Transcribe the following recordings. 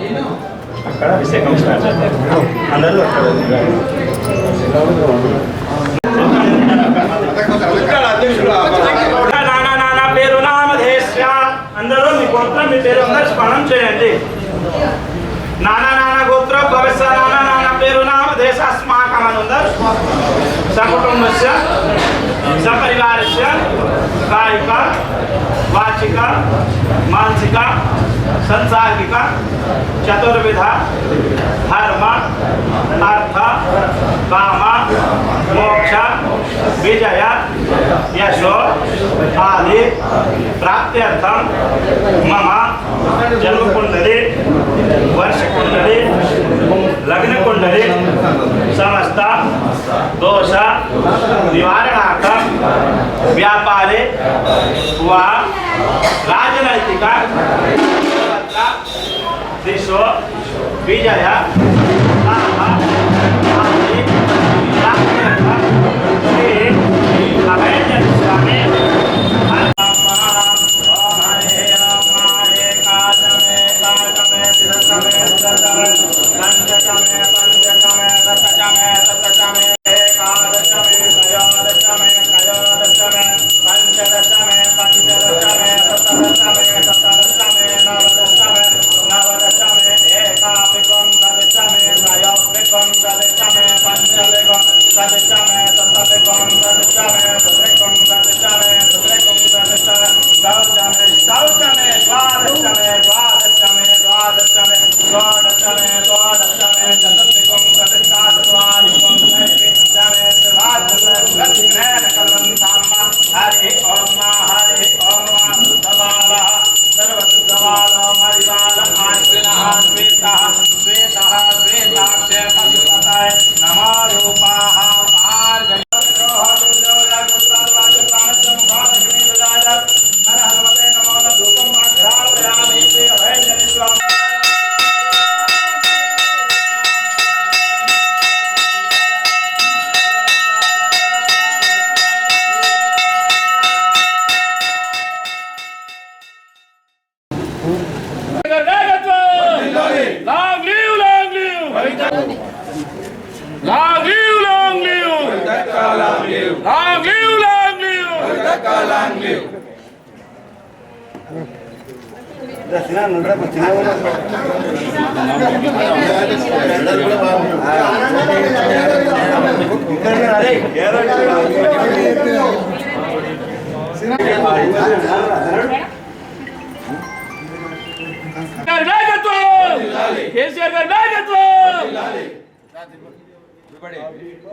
అక్కడ అభిషేకం స్టార్ట్ చేస్తారు అందరూ నానా పేరు నామధేశ్య అందరూ మీ గోత్రం మీ పేరు అందరూ స్మరణ చేయండి. నానా గోత్ర భవిష్య నానా పేరు నామధేశ అస్మాకమనందర్ సకుటుంబస్య సపరివారస్య కాయిక వాచిక మానసిక संसारिक चतुर्विधा धर्म अर्थ काम मोक्ष विजय यशो आदि प्राप्त्यर्थम मम जन्मकुंडली वर्षकुंडली लग्नकुंडली समस्त दोष निवारणार्थम व्यापारे व राजनैतिक दिशो विजय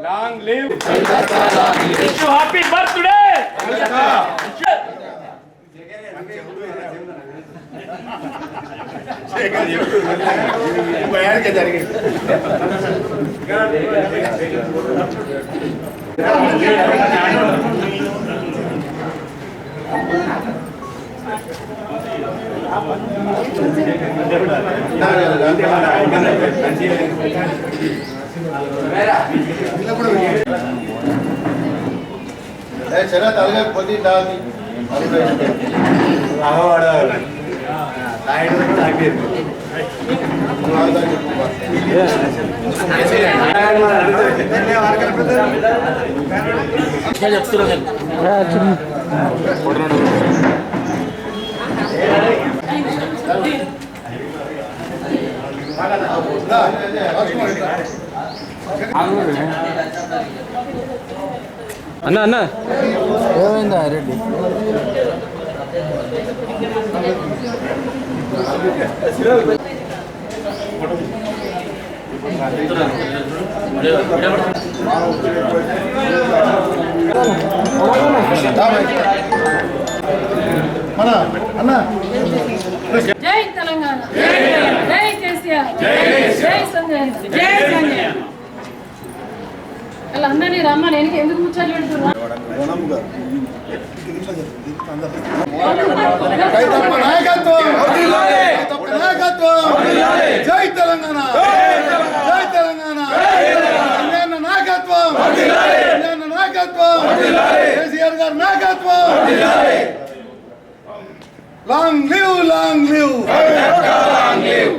Long live! Wish you happy birthday! चला तालगा पोती दादी आवाड़ा साइड में ताके क्या చెప్తున్నా అన్న అన్న ఏమైందా రెడ్డి మన అన్న జై తెలంగాణ జై కేసీఆర్ జై సంజయ్ జై సంజయ్ వాళ్ళందరినీ రమ్మని ఎందుకు ముచ్చాలు పెడుతున్నారు జై తెలంగాణ జై తెలంగాణ నాయకత్వం నాయకత్వం కేసీఆర్ గారి నాయకత్వం long live long live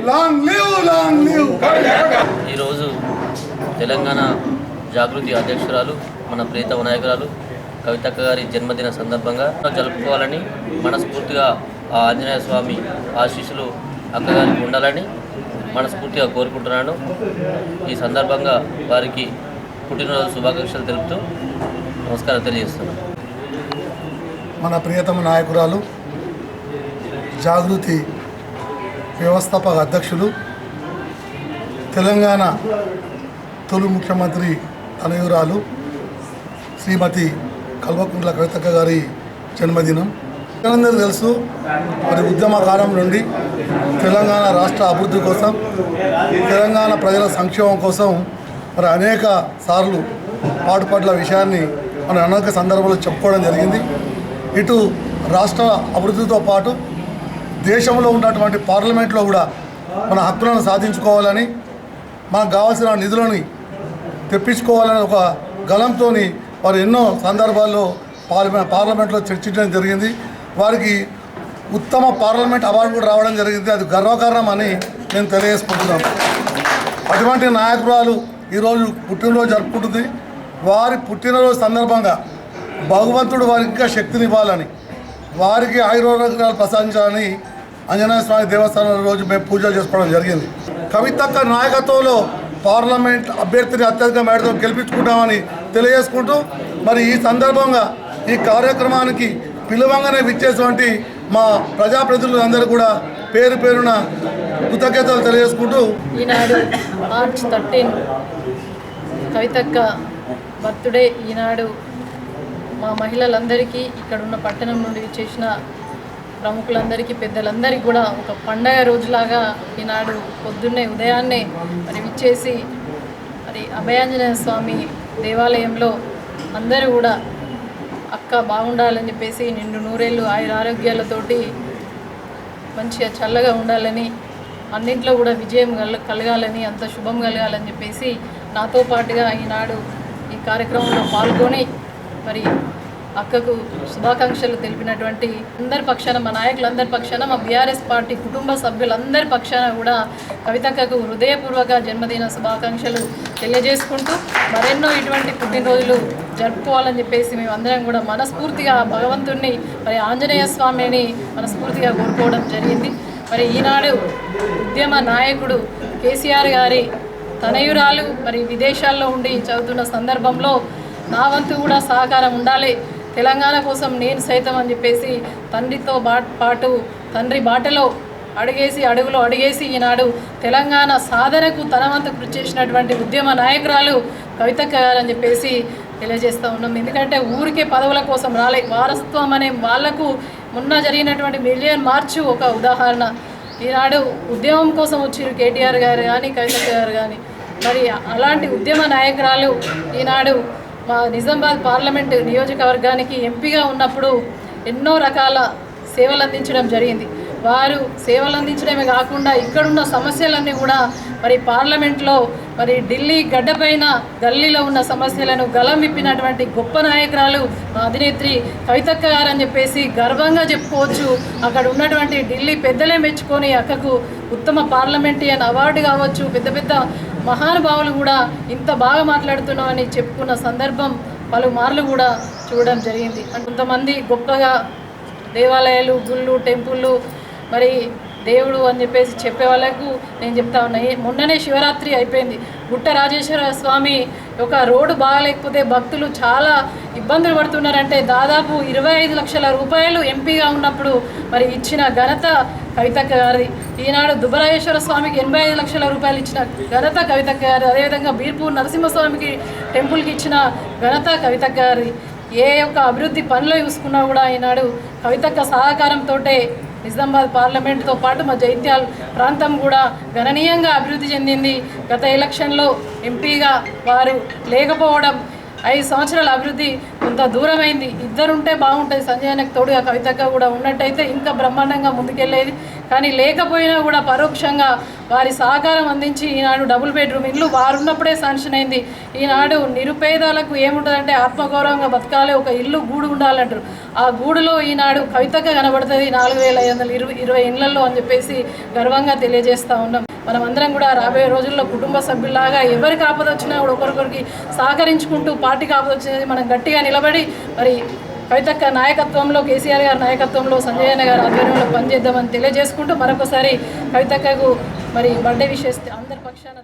long live Telangana Jagruthi అధ్యక్షురాలు మన ప్రియతమ నాయకురాలు కవితక్క గారి జన్మదిన సందర్భంగా జరుపుకోవాలని మనస్ఫూర్తిగా ఆ ఆంజనేయ స్వామి ఆశీస్సులు అక్కగారికి ఉండాలని మనస్ఫూర్తిగా కోరుకుంటున్నాను. ఈ సందర్భంగా వారికి పుట్టినరోజు శుభాకాంక్షలు తెలుపుతూ నమస్కారం తెలియజేస్తున్నాను. మన ప్రియతమ నాయకురాలు జాగృతి వ్యవస్థాపక అధ్యక్షులు తెలంగాణ తొలి ముఖ్యమంత్రి తనయురాలు శ్రీమతి కల్వకుంట్ల కవితక్క గారి జన్మదినం. అందరికీ తెలుసు, మరి ఉద్యమకాలం నుండి తెలంగాణ రాష్ట్ర అభివృద్ధి కోసం, తెలంగాణ ప్రజల సంక్షేమం కోసం మరి అనేక సార్లు పాటుపడ్ల విషయాన్ని మన అనేక సందర్భాల్లో చెప్పుకోవడం జరిగింది. ఇటు రాష్ట్ర అభివృద్ధితో పాటు దేశంలో ఉన్నటువంటి పార్లమెంట్లో కూడా మన హక్కులను సాధించుకోవాలని, మనకు కావాల్సిన నిధులని తెప్పించుకోవాలని ఒక గలంతో వారు ఎన్నో సందర్భాల్లో పార్లమెంట్లో చర్చించడం జరిగింది. వారికి ఉత్తమ పార్లమెంట్ అవార్డు కూడా రావడం జరిగింది. అది గర్వకారణం అని నేను తెలియజేసుకుంటున్నాను. అటువంటి నాయకురాలు ఈరోజు పుట్టినరోజు జరుపుకుంటుంది. వారి పుట్టినరోజు సందర్భంగా భగవంతుడు వారికి ఇంకా శక్తినివ్వాలని, వారికి ఆయుర్వేదాలు ప్రసాదించాలని ఆంజనేయ స్వామి దేవస్థానం రోజు మేము పూజలు చేసుకోవడం జరిగింది. కవితక్క నాయకత్వంలో పార్లమెంట్ అభ్యర్థిని అత్యధిక మేడతో గెలిపించుకుంటామని తెలియజేసుకుంటూ, మరి ఈ సందర్భంగా ఈ కార్యక్రమానికి పిలువంగానే విచ్చేటువంటి మా ప్రజాప్రతినిధులందరూ కూడా పేరు పేరున కృతజ్ఞతలు తెలియజేసుకుంటూ, ఈనాడు మార్చ్ 13 కవితక్క బర్త్డే. ఈనాడు మా మహిళలందరికీ, ఇక్కడ ఉన్న పట్టణం నుండి విచ్చేసిన ప్రముఖులందరికీ, పెద్దలందరికీ కూడా ఒక పండగ రోజులాగా ఈనాడు పొద్దున్నే ఉదయాన్నే మరి విచ్చేసి మరి అభయాంజనేయ స్వామి దేవాలయంలో అందరూ కూడా అక్క బాగుండాలని చెప్పేసి, నిండు నూరేళ్ళు ఆయురారోగ్యాలతోటి మంచిగా చల్లగా ఉండాలని, అన్నింట్లో కూడా విజయం కలగాలని, అంత శుభం కలగాలని చెప్పేసి నాతో పాటుగా ఈనాడు ఈ కార్యక్రమంలో పాల్గొని మరి అక్కకు శుభాకాంక్షలు తెలిపినటువంటి అందరి పక్షాన, మా నాయకులందరి పక్షాన, మా బీఆర్ఎస్ పార్టీ కుటుంబ సభ్యులందరి పక్షాన కూడా కవితక్కకు హృదయపూర్వక జన్మదిన శుభాకాంక్షలు తెలియజేసుకుంటూ, మరెన్నో ఇటువంటి పుట్టినరోజులు జరుపుకోవాలని చెప్పేసి మేమందరం కూడా మనస్ఫూర్తిగా భగవంతుణ్ణి, మరి ఆంజనేయ స్వామిని మనస్ఫూర్తిగా కోరుకోవడం జరిగింది. మరి ఈనాడు ఉద్యమ నాయకుడు కేసీఆర్ గారి తనయురాలు మరి విదేశాల్లో ఉండి చదువుతున్న సందర్భంలో నా వంతు కూడా సహకారం ఉండాలి, తెలంగాణ కోసం నేను సైతం అని చెప్పేసి తండ్రితో పాటు తండ్రి బాటలో అడుగులో అడిగేసి ఈనాడు తెలంగాణ సాధనకు తన వంతు కృషి చేసినటువంటి ఉద్యమ నాయకురాలు కవితక్క గారు అని చెప్పేసి తెలియజేస్తూ ఉన్నాం. ఎందుకంటే ఊరికే పదవుల కోసం రాలే, వారసత్వం అనే వాళ్లకు మొన్న జరిగినటువంటి మిలియన్ మార్చు ఒక ఉదాహరణ. ఈనాడు ఉద్యమం కోసం వచ్చిరు కేటీఆర్ గారు కానీ కవితక్క గారు కానీ. మరి అలాంటి ఉద్యమ నాయకురాలు ఈనాడు మా నిజామాబాద్ పార్లమెంటు నియోజకవర్గానికి ఎంపీగా ఉన్నప్పుడు ఎన్నో రకాల సేవలు అందించడం జరిగింది. వారు సేవలు అందించడమే కాకుండా ఇక్కడున్న సమస్యలన్నీ కూడా మరి పార్లమెంట్లో మరి ఢిల్లీ గడ్డపైన గల్లీలో ఉన్న సమస్యలను గలం విప్పినటువంటి గొప్ప నాయకురాలు మా అధినేత్రి కవితక్క గారు అని చెప్పేసి గర్వంగా చెప్పుకోవచ్చు. అక్కడ ఉన్నటువంటి ఢిల్లీ పెద్దలే మెచ్చుకొని అక్కకు ఉత్తమ పార్లమెంటేరియన్ అవార్డు కావచ్చు, పెద్ద పెద్ద మహానుభావులు కూడా ఇంత బాగా మాట్లాడుతున్నామని చెప్పుకున్న సందర్భం పలుమార్లు కూడా చూడడం జరిగింది. కొంతమంది గొప్పగా దేవాలయాలు, గుళ్ళు, టెంపుళ్ళు, మరి దేవుడు అని చెప్పేసి చెప్పే వాళ్ళకు నేను చెప్తా ఉన్నా, మొన్ననే శివరాత్రి అయిపోయింది. గుట్ట రాజేశ్వర స్వామి ఒక రోడ్డు బాగాలేకపోతే భక్తులు చాలా ఇబ్బందులు పడుతున్నారంటే దాదాపు 25 లక్షల రూపాయలు ఎంపీగా ఉన్నప్పుడు మరి ఇచ్చిన ఘనత కవితక్క గారిది. ఈనాడు దుబ్బరాజేశ్వర స్వామికి 85 లక్షల రూపాయలు ఇచ్చిన ఘనత కవితక్క గారిది. అదేవిధంగా బీర్పూర్ నరసింహస్వామికి టెంపుల్కి ఇచ్చిన ఘనత కవితక్క గారిది. ఏ యొక్క అభివృద్ధి పనులు చూసుకున్నా కూడా ఈనాడు కవితక్క సహకారంతో నిజామాబాద్ పార్లమెంటుతో పాటు మా జైత్యాల్ ప్రాంతం కూడా గణనీయంగా అభివృద్ధి చెందింది. గత ఎలక్షన్లో ఎంపీగా వారు లేకపోవడం 5 సంవత్సరాల అభివృద్ధి కొంత దూరమైంది. ఇద్దరుంటే బాగుంటుంది, సంజయ్ అన్నకు తోడుగా కవితక్క కూడా ఉన్నట్టయితే ఇంకా బ్రహ్మాండంగా ముందుకెళ్ళేది. కానీ లేకపోయినా కూడా పరోక్షంగా వారి సహకారం అందించి ఈనాడు డబుల్ బెడ్రూమ్ ఇల్లు వారు ఉన్నప్పుడే శాంక్షన్ అయింది. ఈనాడు నిరుపేదలకు ఏముంటుందంటే ఆత్మగౌరవంగా బతకాలి, ఒక ఇల్లు గూడు ఉండాలంటారు. ఆ గూడులో ఈనాడు కవితగా కనబడుతుంది 4520 ఇళ్లలో అని చెప్పేసి గర్వంగా తెలియజేస్తూ ఉన్నాం. మనం అందరం కూడా రాబోయే రోజుల్లో కుటుంబ సభ్యుల్లాగా ఎవరికి ఆపద వచ్చినా కూడా ఒకరికొకరికి సహకరించుకుంటూ పార్టీకి ఆపద వచ్చినది మనం గట్టిగా నిలబడి మరి కవితక్క నాయకత్వంలో, కేసీఆర్ గారి నాయకత్వంలో, సంజయ్ అన్న గారి ఆధ్వర్యంలో పనిచేద్దామని తెలియజేసుకుంటూ మరొకసారి కవితక్కకు మరి బర్త్డే విషెస్ అందరి పక్షాన